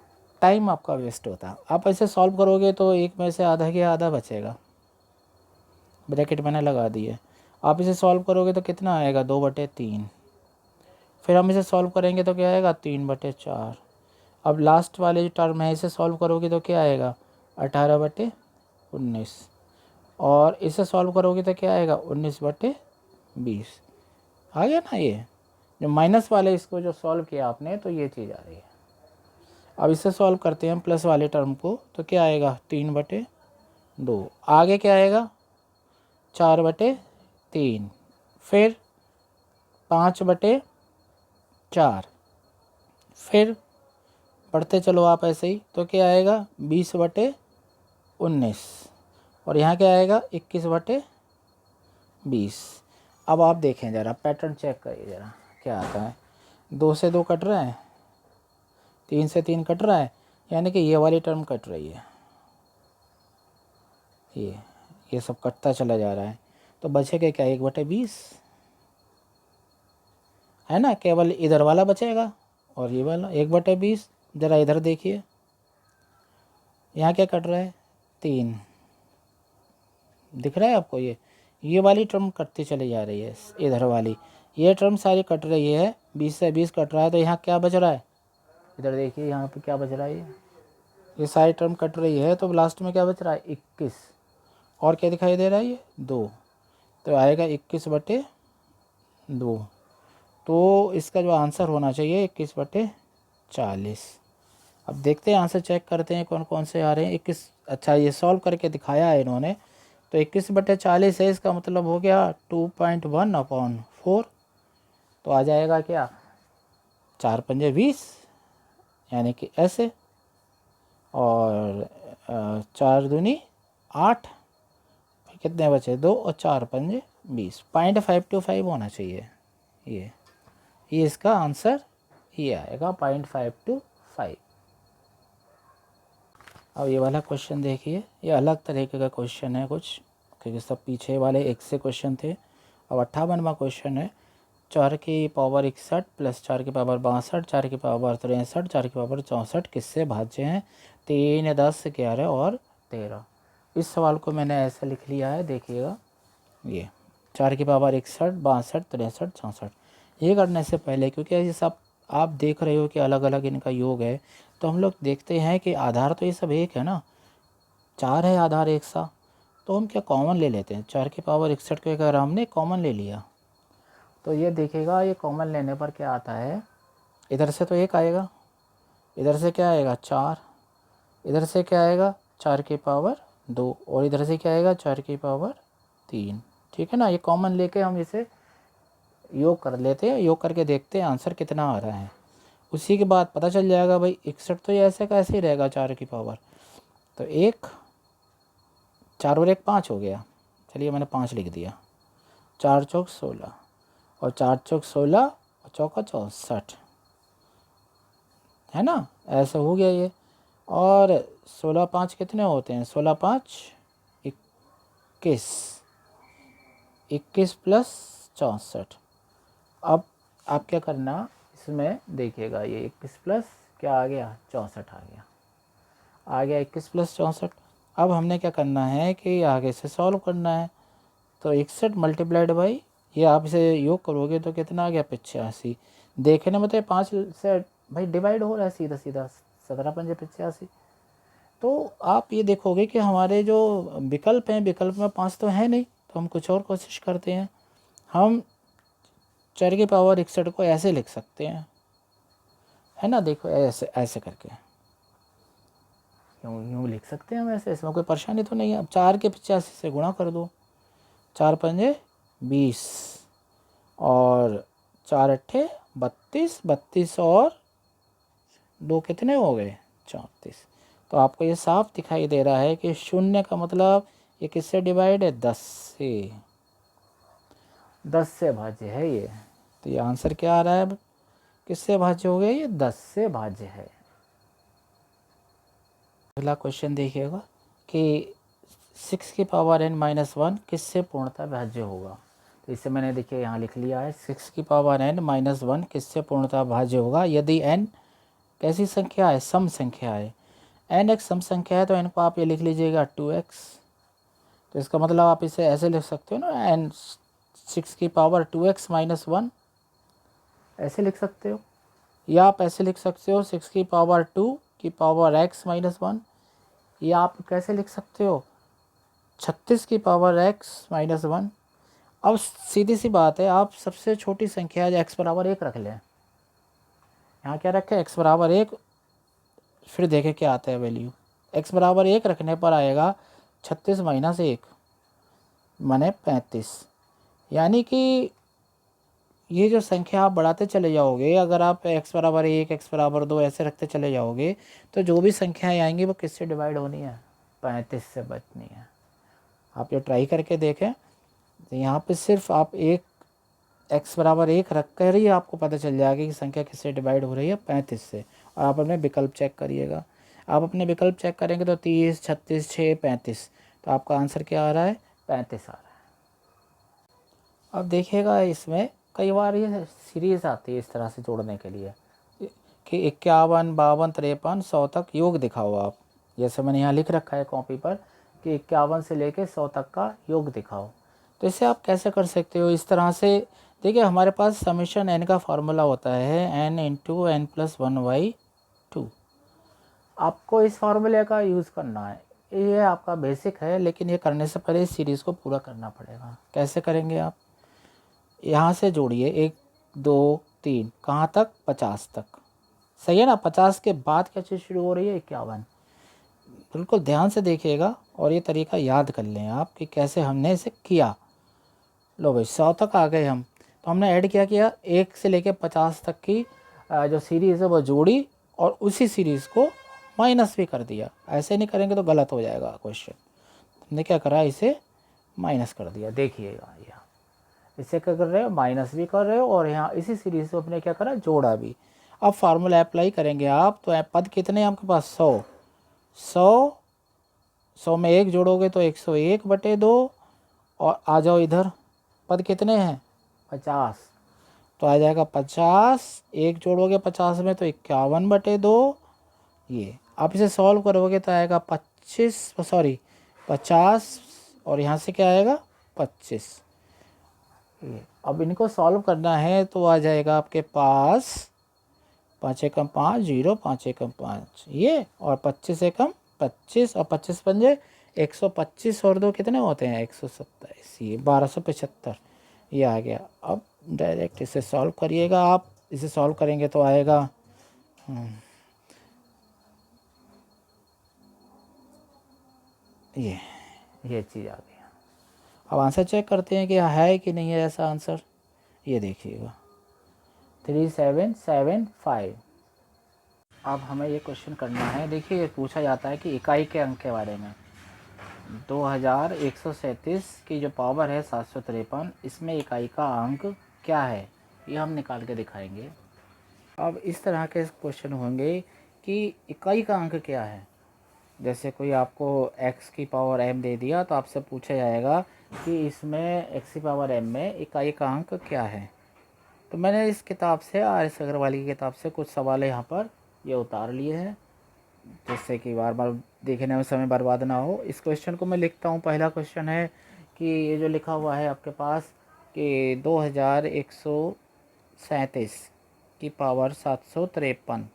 टाइम आपका वेस्ट होता है। आप ऐसे सॉल्व करोगे तो एक में से आधा के आधा बचेगा, ब्रैकेट मैंने लगा दी है। आप इसे सॉल्व करोगे तो कितना आएगा, 2/3। फिर हम इसे सॉल्व करेंगे तो क्या आएगा, 3/4। अब लास्ट वाले जो टर्म है इसे सॉल्व करोगे तो क्या आएगा, 18/19, और इसे सॉल्व करोगे तो क्या आएगा, 19/20। आ गया ना, ये जो माइनस वाले इसको जो सॉल्व किया आपने तो ये चीज़ आ रही है। अब इसे सॉल्व करते हैं प्लस वाले टर्म को, तो क्या आएगा, 3/2। आगे क्या आएगा, 4/3, फिर 5/4, फिर पढ़ते चलो आप ऐसे ही, तो क्या आएगा 20/19, और यहाँ क्या आएगा 21/20। अब आप देखें ज़रा, पैटर्न चेक करिए ज़रा क्या आता है। 2 से 2 कट रहा है, 3 से 3 कट रहा है, यानी कि ये वाली टर्म कट रही है, ये सब कटता चला जा रहा है। तो बचेगा क्या, 1/20 है ना, केवल इधर वाला बचेगा और ये वाला 1/20। ज़रा इधर देखिए, यहाँ क्या कट रहा है, 3 दिख रहा है आपको, ये वाली टर्म कटती चली जा रही है, इधर वाली ये टर्म सारी कट रही है, 20 से 20 कट रहा है। तो यहाँ क्या बच रहा है, इधर देखिए यहाँ पे क्या बच रहा है, ये सारी टर्म कट रही है, तो लास्ट में क्या बच रहा है, 21, और क्या दिखाई दे रहा है, ये 2, तो आएगा 21/2। तो इसका जो आंसर होना चाहिए 21/40। अब देखते हैं आंसर चेक करते हैं कौन कौन से आ रहे हैं। 21, अच्छा ये सॉल्व करके दिखाया है इन्होंने, तो 21/40 है, इसका मतलब हो गया 2.1/4। तो आ जाएगा क्या, 4 पंजे 20, यानी कि ऐसे, और 4 दूनी 8, कितने बचे 2, और 4 पंजे 20, 0.525 होना चाहिए। ये इसका आंसर ये आएगा 0.525। अब ये वाला क्वेश्चन देखिए, ये अलग तरीके का क्वेश्चन है कुछ, क्योंकि सब पीछे वाले एक से क्वेश्चन थे। अब 58वां क्वेश्चन है, 4 की पावर 61 प्लस 4 की पावर 62, 4 की पावर 63, 4 की पावर 64 किससे भाज्य हैं? 3, 10, 11 और 13। इस सवाल को मैंने ऐसा लिख लिया है, देखिएगा, ये 4 की पावर 61, 62, 63, 64। ये करने से पहले, क्योंकि ये सब आप देख रहे हो कि अलग अलग इनका योग है, तो हम लोग देखते हैं कि आधार तो ये सब एक है ना, 4 है आधार एक सा, तो हम क्या कॉमन ले लेते हैं। 4 की पावर 61 को अगर हमने कॉमन ले लिया, तो ये देखिएगा, ये कॉमन लेने पर क्या आता है, इधर से तो 1 आएगा, इधर से क्या आएगा 4, इधर से क्या आएगा 4 की पावर 2, और इधर से क्या आएगा 4 की पावर 3। ठीक है ना, ये कॉमन लेके हम इसे योग कर लेते हैं, योग करके देखते हैं आंसर कितना आ रहा है। उसी के बाद पता चल जाएगा भाई 61 तो ये ऐसे कैसे ही रहेगा 4 की पावर, तो 1, 4 और 1 5 हो गया, चलिए मैंने 5 लिख दिया, 4 चौक 16, और 4 चौक 16 और चौका 64, है ना, ऐसा हो गया ये। और 16 5 कितने होते हैं, 16 5 21, 21 प्लस 64। अब आप क्या करना, इसमें देखिएगा, ये 21 प्लस क्या आ गया 64 आ गया 21 प्लस 64। अब हमने क्या करना है कि आगे से सॉल्व करना है, तो 61 मल्टीप्लाइड बाई, ये आप इसे योग करोगे तो कितना आ गया 85। देखने में तो 5 से भाई डिवाइड हो रहा है सीधा सीधा, 17 पंजे 85। तो आप ये देखोगे कि हमारे जो विकल्प हैं, विकल्प में 5 तो है नहीं, तो हम कुछ और कोशिश करते हैं। हम 4 की पावर 61 को ऐसे लिख सकते हैं, है ना, देखो ऐसे ऐसे करके यूँ लिख सकते हैं हम ऐसे, इसमें कोई परेशानी तो नहीं है। अब 4 के 85 से गुणा कर दो, 4 पंजे 20, और 4 अट्ठे 32, 32 और 2 कितने हो गए 34। तो आपको ये साफ दिखाई दे रहा है कि शून्य का मतलब ये किससे डिवाइड है, 10 से, 10 से भाज्य है ये। तो ये आंसर क्या आ रहा है, किससे भाज्य हो गया, ये 10 से भाज्य है। अगला क्वेश्चन देखिएगा कि 6 की पावर n-1 किससे पूर्णतः भाज्य होगा। तो इसे मैंने देखिए यहाँ लिख लिया है, 6 की पावर n-1 किससे पूर्णतः भाज्य होगा। यदि n कैसी संख्या है, सम संख्या है, n एक सम संख्या है, तो n को आप ये लिख लीजिएगा 2x। तो इसका मतलब आप इसे ऐसे लिख सकते हो ना, n 6 की पावर 2x - 1, ऐसे लिख सकते हो, या आप ऐसे लिख सकते हो 6 की पावर 2 की पावर x - 1, या आप कैसे लिख सकते हो 36 की पावर x - 1। अब सीधी सी बात है, आप सबसे छोटी संख्या है x बराबर 1 रख लें, यहाँ क्या रखें x बराबर 1, फिर देखें क्या आता है वैल्यू। x बराबर 1 रखने पर आएगा 36 - 1 माने 35, यानी कि ये जो संख्या आप बढ़ाते चले जाओगे, अगर आप x बराबर 1, x बराबर 2 ऐसे रखते चले जाओगे, तो जो भी संख्याएं आएंगी वो किससे डिवाइड होनी है, 35 से बचनी है। आप ये ट्राई करके देखें, तो यहाँ पे सिर्फ आप एक x बराबर 1 रख कर ही आपको पता चल जाएगा कि संख्या किससे डिवाइड हो रही है, 35 से। और आप अपने विकल्प चेक करिएगा, आप अपने विकल्प चेक करेंगे तो 30, 36, 6, 35, तो आपका आंसर क्या आ रहा है, 35 आ रहा है। अब देखिएगा, इसमें कई बार ये सीरीज़ आती है इस तरह से जोड़ने के लिए कि 51, 52, 53, 100 तक योग दिखाओ आप। जैसे मैंने यहाँ लिख रखा है कॉपी पर कि 51 से लेके 100 तक का योग दिखाओ। तो इसे आप कैसे कर सकते हो, इस तरह से देखिए, हमारे पास समेशन n का फार्मूला होता है n × n+1/2। आपको इस फार्मूले का यूज़ करना है, ये आपका बेसिक है, लेकिन ये करने से पहले इस सीरीज़ को पूरा करना पड़ेगा। कैसे करेंगे आप, यहाँ से जोड़िए 1 2 3, कहाँ तक 50 तक, सही है ना। 50 के बाद क्या चीज़ शुरू हो रही है, 51। बिल्कुल ध्यान से देखिएगा और ये तरीका याद कर लें आप कि कैसे हमने इसे किया। लो भाई 100 तक आ गए हम। तो हमने ऐड क्या किया, 1 से लेके 50 तक की जो सीरीज़ है वो जोड़ी और उसी सीरीज़ को माइनस भी कर दिया। ऐसे नहीं करेंगे तो गलत हो जाएगा क्वेश्चन। हमने क्या करा, इसे माइनस कर दिया। देखिएगा यहाँ इसे क्या कर रहे हो, माइनस भी कर रहे हो और यहाँ इसी सीरीज़ को अपने क्या करा, जोड़ा भी। अब फार्मूला अप्लाई करेंगे आप, तो पद कितने हैं आपके पास, 100। 100 में 1 जोड़ोगे तो 101/2 और आ जाओ इधर, पद कितने हैं, 50। तो आ जाएगा 50, 1 जोड़ोगे 50 में तो 51/2। ये आप इसे सॉल्व करोगे तो आएगा 50 और यहाँ से क्या आएगा 25। ये अब इनको सॉल्व करना है तो आ जाएगा आपके पास 5 एकम 5 0, 5 एकम 5 ये, और 25 एकम 25 और 25 पंजे 125 और 2 कितने होते हैं 127, ये 1275 ये आ गया। अब डायरेक्ट इसे सॉल्व करिएगा आप। इसे सॉल्व करेंगे तो आएगा ये चीज़ आ गई। अब आंसर चेक करते हैं कि है कि नहीं है ऐसा आंसर। ये देखिएगा 3775। अब हमें ये क्वेश्चन करना है। देखिए ये पूछा जाता है कि इकाई के अंक के बारे में। 2137 की जो पावर है 753, इसमें इकाई का अंक क्या है, ये हम निकाल के दिखाएंगे। अब इस तरह के क्वेश्चन होंगे कि इकाई का अंक क्या है। जैसे कोई आपको x की पावर m दे दिया तो आपसे पूछा जाएगा कि इसमें x की पावर m में इकाई का अंक क्या है। तो मैंने इस किताब से, आर.एस. अग्रवाल की किताब से कुछ सवाल यहाँ पर ये उतार लिए हैं, जिससे कि बार बार देखने में समय बर्बाद ना हो। इस क्वेश्चन को मैं लिखता हूँ। पहला क्वेश्चन है कि ये जो लिखा हुआ है आपके पास कि 2137 की पावर 753,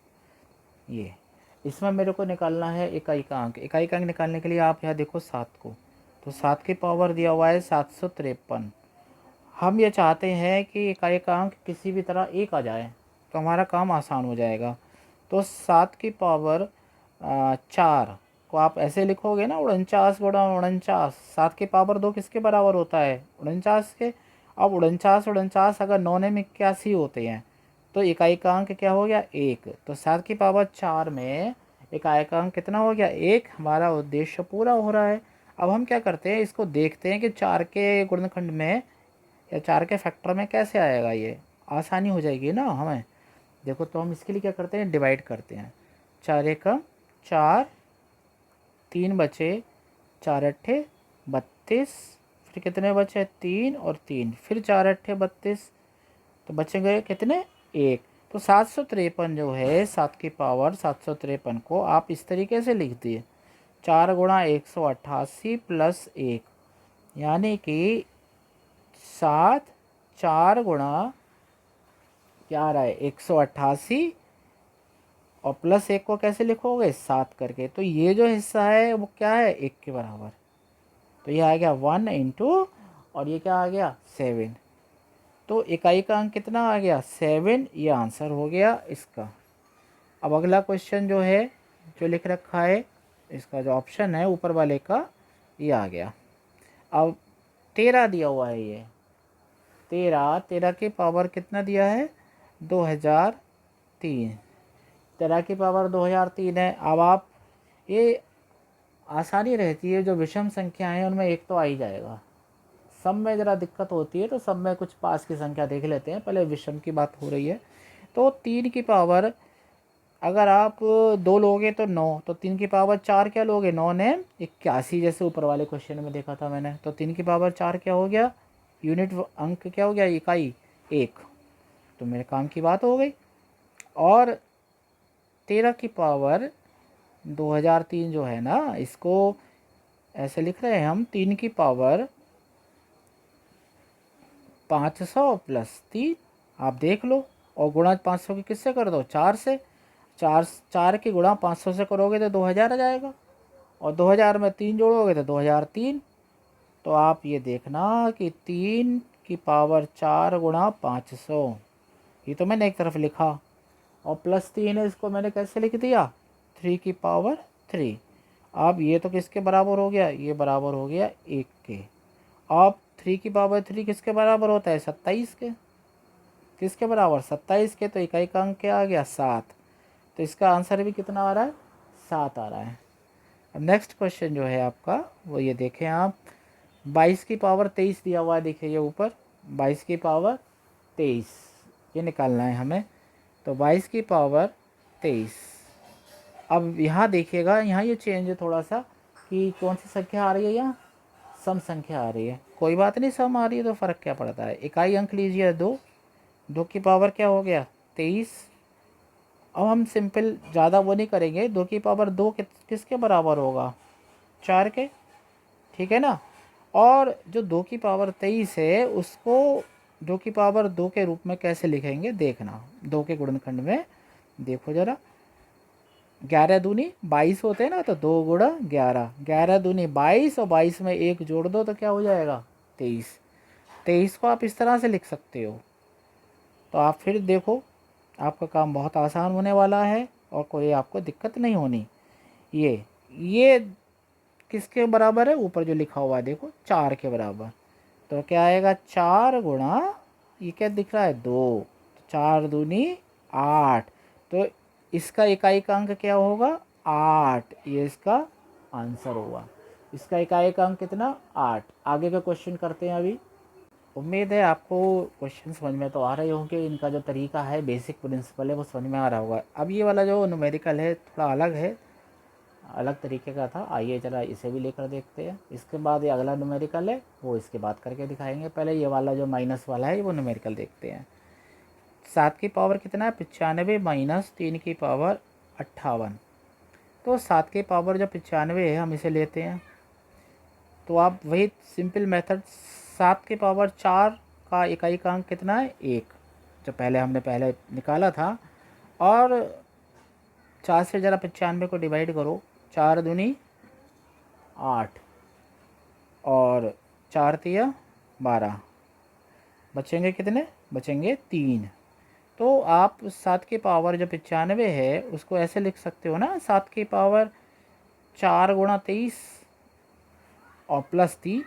ये इसमें मेरे को निकालना है इकाई का अंक। इकाई का अंक निकालने के लिए आप यहाँ देखो 7 को, तो 7 की पावर दिया हुआ है 753। हम ये चाहते हैं कि इकाई का अंक किसी भी तरह 1 आ जाए तो हमारा काम आसान हो जाएगा। तो 7 की पावर 4 को आप ऐसे लिखोगे ना, 49 गुणा 49। 7 की पावर 2 किसके बराबर होता है, 49 के। अब 49 अगर 9 में 81 होते हैं तो इकाई का अंक क्या हो गया 1। तो 7 की पावर 4 में इकाई का अंक कितना हो गया 1। हमारा उद्देश्य पूरा हो रहा है। अब हम क्या करते हैं, इसको देखते हैं कि 4 के गुणनखंड में या 4 के फैक्टर में कैसे आएगा। ये आसानी हो जाएगी ना हमें। देखो तो हम इसके लिए क्या करते हैं, डिवाइड करते हैं। 4 एकम 4, 3 बचे, 4 अट्ठे 32, फिर कितने बचे 3 और 3, फिर 4 अट्ठे 32, तो बचे गए कितने 1। तो 753 जो है, 7 की पावर 753 को आप इस तरीके से लिख दिए, 4 गुणा 188 प्लस 1, यानी कि 7 4 गुणा क्या आ रहा है 188 और प्लस 1 को कैसे लिखोगे 7 करके। तो ये जो हिस्सा है वो क्या है 1 के बराबर। तो ये आ गया 1 इंटू, और ये क्या आ गया 7। तो इकाई का अंक कितना आ गया 7। ये आंसर हो गया इसका। अब अगला क्वेश्चन जो है, जो लिख रखा है, इसका जो ऑप्शन है ऊपर वाले का, ये आ गया। अब 13 दिया हुआ है। ये 13 की पावर कितना दिया है 2003। 13 की पावर 2003 है। अब आप ये आसानी रहती है, जो विषम संख्या है उनमें एक तो आ ही जाएगा। सब में ज़रा दिक्कत होती है, तो सब में कुछ पास की संख्या देख लेते हैं। पहले विषम की बात हो रही है। तो 3 की पावर अगर आप 2 लोगे तो 9, तो 3 की पावर 4 क्या लोगे 9 ने 81, जैसे ऊपर वाले क्वेश्चन में देखा था मैंने। तो 3 की पावर 4 क्या हो गया, यूनिट अंक क्या हो गया, इकाई 1। तो मेरे काम की बात हो गई। और 13 की पावर 2003 जो है ना, इसको ऐसे लिख रहे हैं हम, 3 की पावर 500 प्लस 3, आप देख लो। और गुणा 500 की किससे कर दो 4 से। 4 की गुणा 500 से करोगे तो 2000 आ जाएगा, और 2000 में 3 जोड़ोगे तो 2003। तो आप ये देखना कि 3 की पावर 4 गुणा 500, ये तो मैंने एक तरफ लिखा, और प्लस 3 है, इसको मैंने कैसे लिख दिया 3 की पावर 3। अब ये तो किसके बराबर हो गया, ये बराबर हो गया 1 के। अब 3 की पावर 3 किसके बराबर होता है, 27 के। किसके बराबर, 27 के। तो इकाई का अंक क्या आ गया, 7। तो इसका आंसर भी कितना आ रहा है, 7 आ रहा है। अब नेक्स्ट क्वेश्चन जो है आपका वो ये देखें आप, 22 की पावर 23 दिया हुआ है, देखिए ये ऊपर 22 की पावर 23 ये निकालना है हमें। तो 22 की पावर 23। अब यहाँ देखिएगा, यहाँ ये चेंज है थोड़ा सा कि कौन सी संख्या आ रही है, यहाँ सम संख्या आ रही है। कोई बात नहीं, सम आ रही है तो फ़र्क क्या पड़ता है। इकाई अंक लीजिए 2, 2 की पावर क्या हो गया 23। अब हम सिंपल ज़्यादा वो नहीं करेंगे, 2 की पावर 2 किसके बराबर होगा, 4 के, ठीक है ना। और जो 2 की पावर 23 है उसको 2 की पावर 2 के रूप में कैसे लिखेंगे देखना, 2 के गुणनखंड में देखो ज़रा। 11 दूनी 22 होते हैं ना, तो 2 गुणा 11, 11 दूनी 22 और 22 में 1 जोड़ दो तो क्या हो जाएगा 23। 23 को आप इस तरह से लिख सकते हो। तो आप फिर देखो, आपका काम बहुत आसान होने वाला है और कोई आपको दिक्कत नहीं होनी। ये किसके बराबर है, ऊपर जो लिखा हुआ है देखो 4 के बराबर। तो क्या आएगा, 4 गुणा ये क्या दिख रहा है 2, 4 दूनी 8। तो इसका इकाई का अंक क्या होगा 8, ये इसका आंसर होगा। इसका इकाई का अंक कितना 8। आगे का क्वेश्चन करते हैं अभी। उम्मीद है आपको क्वेश्चन समझ में तो आ रहे होंगे, इनका जो तरीका है बेसिक प्रिंसिपल है वो समझ में आ रहा होगा। अब ये वाला जो न्यूमेरिकल है थोड़ा अलग है, अलग तरीके का था। आइए जरा इसे भी लेकर देखते हैं। इसके बाद ये अगला न्यूमेरिकल है वो इसके बाद करके दिखाएंगे। पहले ये वाला जो माइनस वाला है वो न्यूमेरिकल देखते हैं। 7 की पावर कितना है 95 माइनस 3 की पावर 58। तो 7 की पावर जो 95 है हम इसे लेते हैं, तो आप वही सिंपल मेथड, 7 की पावर 4 का इकाई का अंक कितना है 1, जो पहले हमने निकाला था। और 4 से ज़रा 95 को डिवाइड करो, 4 दूनी 8 और 4 तिया 12, बचेंगे कितने, बचेंगे 3। तो आप 7 की पावर जो 95 है उसको ऐसे लिख सकते हो ना, 7 की पावर 4 गुणा 23 और प्लस 3,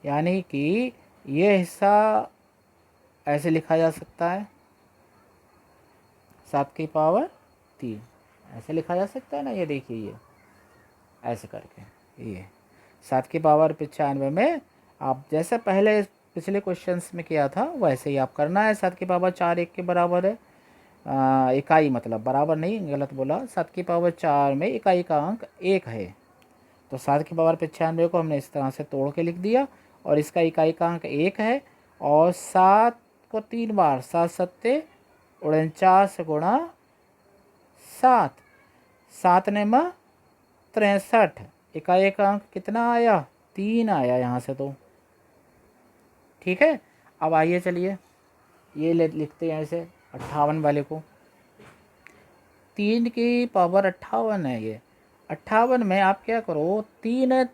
यानी कि ये हिस्सा ऐसे लिखा जा सकता है, 7 की पावर 3 ऐसे लिखा जा सकता है ना। ये देखिए ये ऐसे करके, ये 7 की पावर 95 में आप जैसे पहले पिछले क्वेश्चंस में किया था वैसे ही आप करना है। 7 की पावर 4 1 के बराबर है, इकाई मतलब बराबर नहीं, गलत बोला। 7 की पावर 4 में इकाई का अंक 1 है, तो 7 की पावर 95 को हमने इस तरह से तोड़ के लिख दिया और इसका इकाई का अंक 1 है। और 7 को 3 बार, 7 सत्ते 49 गुणा 7, 7 ने में 63, इकाई का अंक कितना आया 3 आया यहाँ से। तो ठीक है, अब आइए चलिए ये लिखते हैं ऐसे 58 वाले को। 3 की पावर 58 है ये। 58 में आप क्या करो, 3,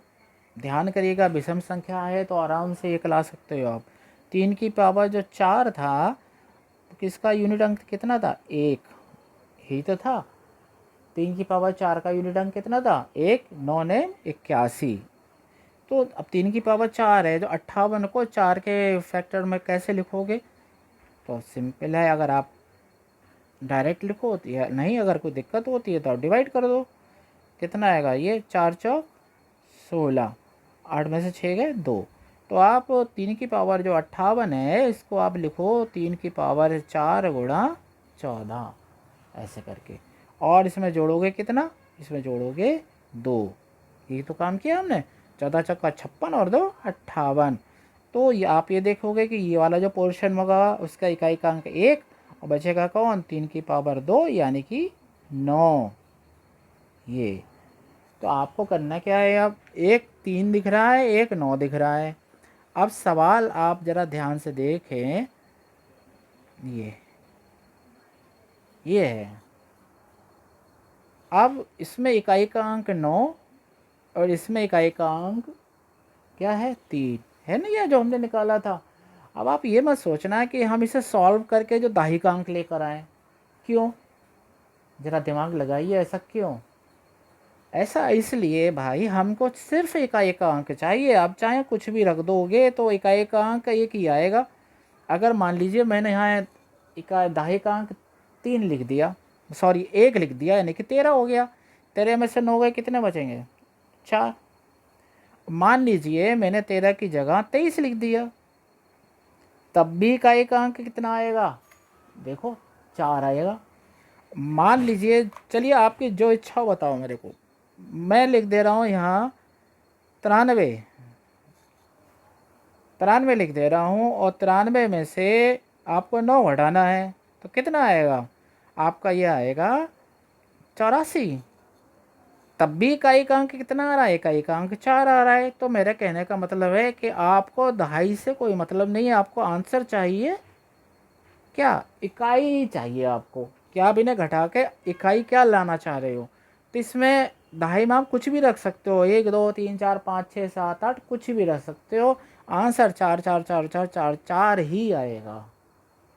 ध्यान करिएगा विषम संख्या है तो आराम से एक ला सकते हो आप। 3 की पावर जो 4 था तो किसका यूनिट अंक कितना था 1 ही तो था। 3 की पावर 4 का यूनिट अंक कितना था 1, 9 ने 81। तो अब 3 की पावर 4 है, जो 58 को 4 के फैक्टर में कैसे लिखोगे, तो सिंपल है, अगर आप डायरेक्ट लिखो तो या नहीं, अगर कोई दिक्कत होती है तो आप डिवाइड कर दो। कितना आएगा ये 4 चौक 16, 8 में से 6 गए 2। तो आप 3 की पावर जो 58 है इसको आप लिखो 3 की पावर 4 गुणा 14 ऐसे करके, और इसमें जोड़ोगे कितना, इसमें जोड़ोगे 2। ये तो काम किया हमने, 14 चौका 56 और 2 58। तो ये आप ये देखोगे कि ये वाला जो पोर्शन होगा उसका इकाई का अंक 1 और बचेगा कौन 3 की पावर 2 यानी कि 9। ये तो आपको करना क्या है, अब एक 3 दिख रहा है एक 9 दिख रहा है। अब सवाल आप ज़रा ध्यान से देखें, ये है। अब इसमें इकाई का अंक 9 और इसमें इकाई का अंक क्या है 3 है ना, ये जो हमने निकाला था। अब आप ये मत सोचना कि हम इसे सॉल्व करके जो दाही का अंक लेकर आए, क्यों, ज़रा दिमाग लगाइए, ऐसा क्यों। ऐसा इसलिए भाई, हमको सिर्फ इकाई का अंक चाहिए। आप चाहे कुछ भी रख दोगे तो इकाई का अंक एक ही आएगा। अगर मान लीजिए मैंने यहाँ इकाई दहाई का अंक 3 लिख दिया, सॉरी 1 लिख दिया, यानी कि 13 हो गया। 13 में से 9 गए, कितने बचेंगे? 4। मान लीजिए मैंने 13 की जगह 23 लिख दिया, तब भी इकाई का अंक कितना आएगा? देखो 4 आएगा। मान लीजिए, चलिए आपकी जो इच्छा हो बताओ मेरे को, मैं लिख दे रहा हूँ यहाँ 93, 93 लिख दे रहा हूँ, और 93 में से आपको 9 घटाना है तो कितना आएगा? आपका ये आएगा 84। तब भी इकाई का अंक कितना आ रहा है? इकाई का अंक 4 आ रहा है। तो मेरे कहने का मतलब है कि आपको दहाई से कोई मतलब नहीं है, आपको आंसर चाहिए क्या? इकाई चाहिए आपको। क्या आप इन्हें घटा के इकाई क्या लाना चाह रहे हो? तो इसमें दहाई में आप कुछ भी रख सकते हो, 1 2 3 4 5 6 7 8 कुछ भी रख सकते हो। आंसर 4 4 4 4 4 4 ही आएगा।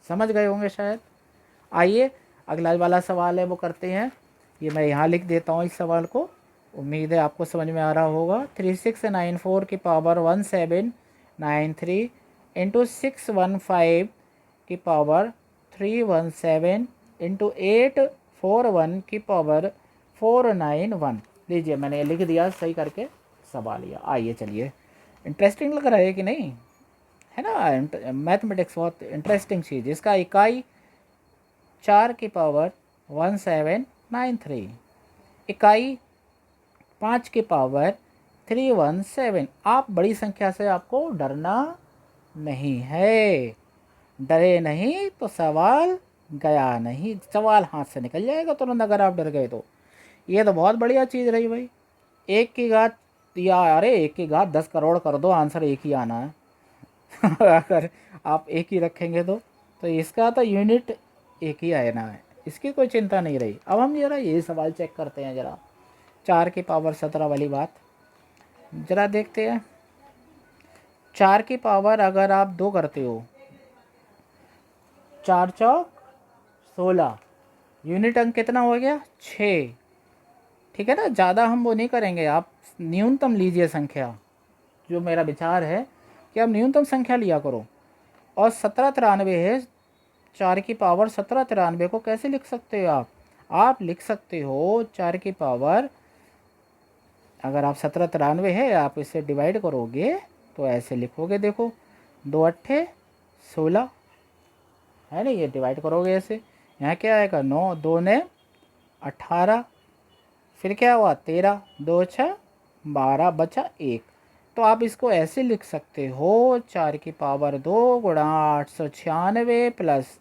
समझ गए होंगे शायद। आइए अगला वाला सवाल है वो करते हैं। ये मैं यहाँ लिख देता हूँ इस सवाल को, उम्मीद है आपको समझ में आ रहा होगा। 3694 की पावर 1793 इंटू 615 की पावर 317 इंटू 841 की पावर 491। लीजिए मैंने लिख दिया सही करके सवाल लिया। आइए चलिए, इंटरेस्टिंग लग रहा है कि नहीं? है ना, मैथमेटिक्स बहुत इंटरेस्टिंग चीज़। इसका इकाई 4 की पावर 1793, इकाई 5 की पावर 317। आप बड़ी संख्या से आपको डरना नहीं है। डरे नहीं तो सवाल गया नहीं, सवाल हाथ से निकल जाएगा तुरंत अगर आप डर गए तो। ये तो बहुत बढ़िया चीज़ रही भाई। 1 की घात, या अरे 1 की घात 10 करोड़ कर दो, आंसर एक ही आना है। अगर आप एक ही रखेंगे तो इसका तो यूनिट एक ही आना है, इसकी कोई चिंता नहीं रही। अब हम जरा ये सवाल चेक करते हैं ज़रा, 4 की पावर 17 वाली बात ज़रा देखते हैं। 4 की पावर अगर आप 2 करते हो, 4 चौक 16, यूनिट अंक कितना हो गया? 6। ठीक है ना, ज़्यादा हम वो नहीं करेंगे, आप न्यूनतम लीजिए संख्या। जो मेरा विचार है कि आप न्यूनतम संख्या लिया करो। और 1793 है, 4 की पावर 1793 को कैसे लिख सकते हो आप लिख सकते हो 4 की पावर, अगर आप 1793 है आप इसे डिवाइड करोगे तो ऐसे लिखोगे, देखो 2 अट्ठे 16 है ना, ये डिवाइड करोगे ऐसे, यहाँ क्या आएगा 9, 2 ने 18, फिर क्या हुआ 13, 2 6 12, बचा 1। तो आप इसको ऐसे लिख सकते हो 4 की पावर 2 गुणा 896 प्लस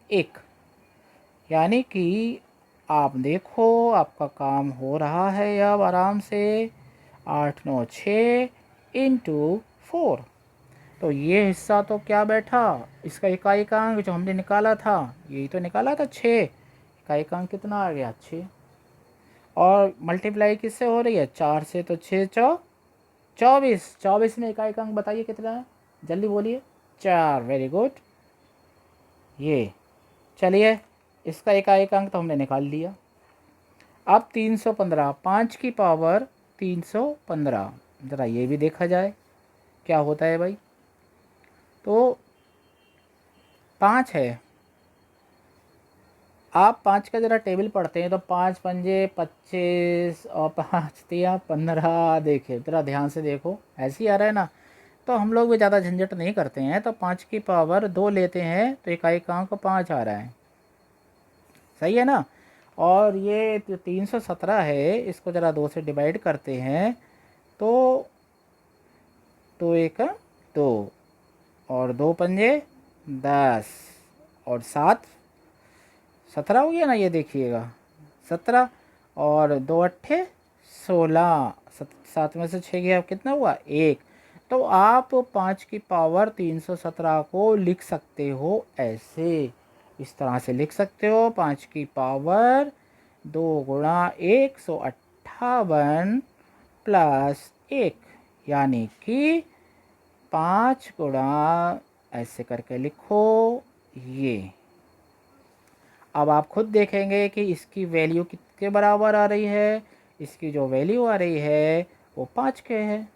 1, यानी कि आप देखो आपका काम हो रहा है अब आराम से। 8 9 6 इंटू 4, तो ये हिस्सा तो क्या बैठा, इसका इकाई का अंक जो हमने निकाला था, यही तो निकाला था 6, इकाई का अंक कितना आ गया 6। और मल्टीप्लाई किससे हो रही है? 4 से, तो 6 चौ 24, 24 में इकाई का अंक बताइए कितना है, जल्दी बोलिए। 4, वेरी गुड। ये चलिए, इसका इकाई का अंक तो हमने निकाल लिया। अब 315, 5 की पावर 315, ज़रा ये भी देखा जाए क्या होता है भाई। तो 5 है, आप 5 का ज़रा टेबल पढ़ते हैं तो 5 पंजे 25 और 5 तिया 15, देखिए ज़रा ध्यान से देखो ऐसे ही आ रहा है ना। तो हम लोग भी ज़्यादा झंझट नहीं करते हैं, तो 5 की पावर 2 लेते हैं तो इकाई का अंक 5 आ रहा है, सही है ना। और ये जो 317 है इसको ज़रा 2 से डिवाइड करते हैं तो 2 1 2 और 2 पंजे 10 और 7 17 हो गया ना, ये देखिएगा 17 और 2 अट्ठे 16, 7 में से 6 गया कितना हुआ 1। तो आप 5 की पावर 317 को लिख सकते हो ऐसे, इस तरह से लिख सकते हो 5 की पावर 2 गुणा 158 प्लस 1, यानी कि 5 गुणा, ऐसे करके लिखो ये। अब आप खुद देखेंगे कि इसकी वैल्यू कितने बराबर आ रही है, इसकी जो वैल्यू आ रही है वो 5 के है।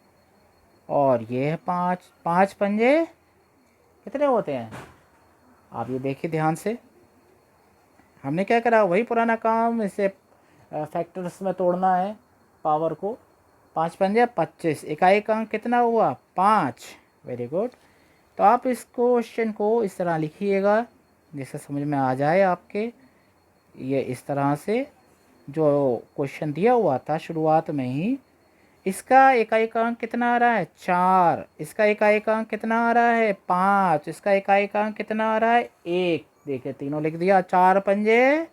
और ये है 5, 5 पंजे कितने होते हैं? आप ये देखिए ध्यान से, हमने क्या करा, वही पुराना काम, इसे फैक्टर्स में तोड़ना है पावर को। 5 पंजे 25, इकाई का अंक कितना हुआ? 5। Very good. तो आप इस क्वेश्चन को इस तरह लिखिएगा जिससे समझ में आ जाए आपके। ये इस तरह से जो क्वेश्चन दिया हुआ था शुरुआत में ही, इसका इकाई का अंक कितना आ रहा है? 4। इसका इकाई का अंक कितना आ रहा है? 5। इसका इकाई का अंक कितना आ रहा है? 1। देखिए तीनों लिख दिया। 4 पंजे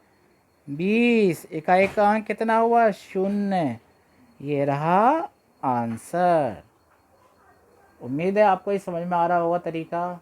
20, इकाई का अंक कितना हुआ? 0। ये रहा आंसर। उम्मीद है आपको ये समझ में आ रहा होगा तरीका।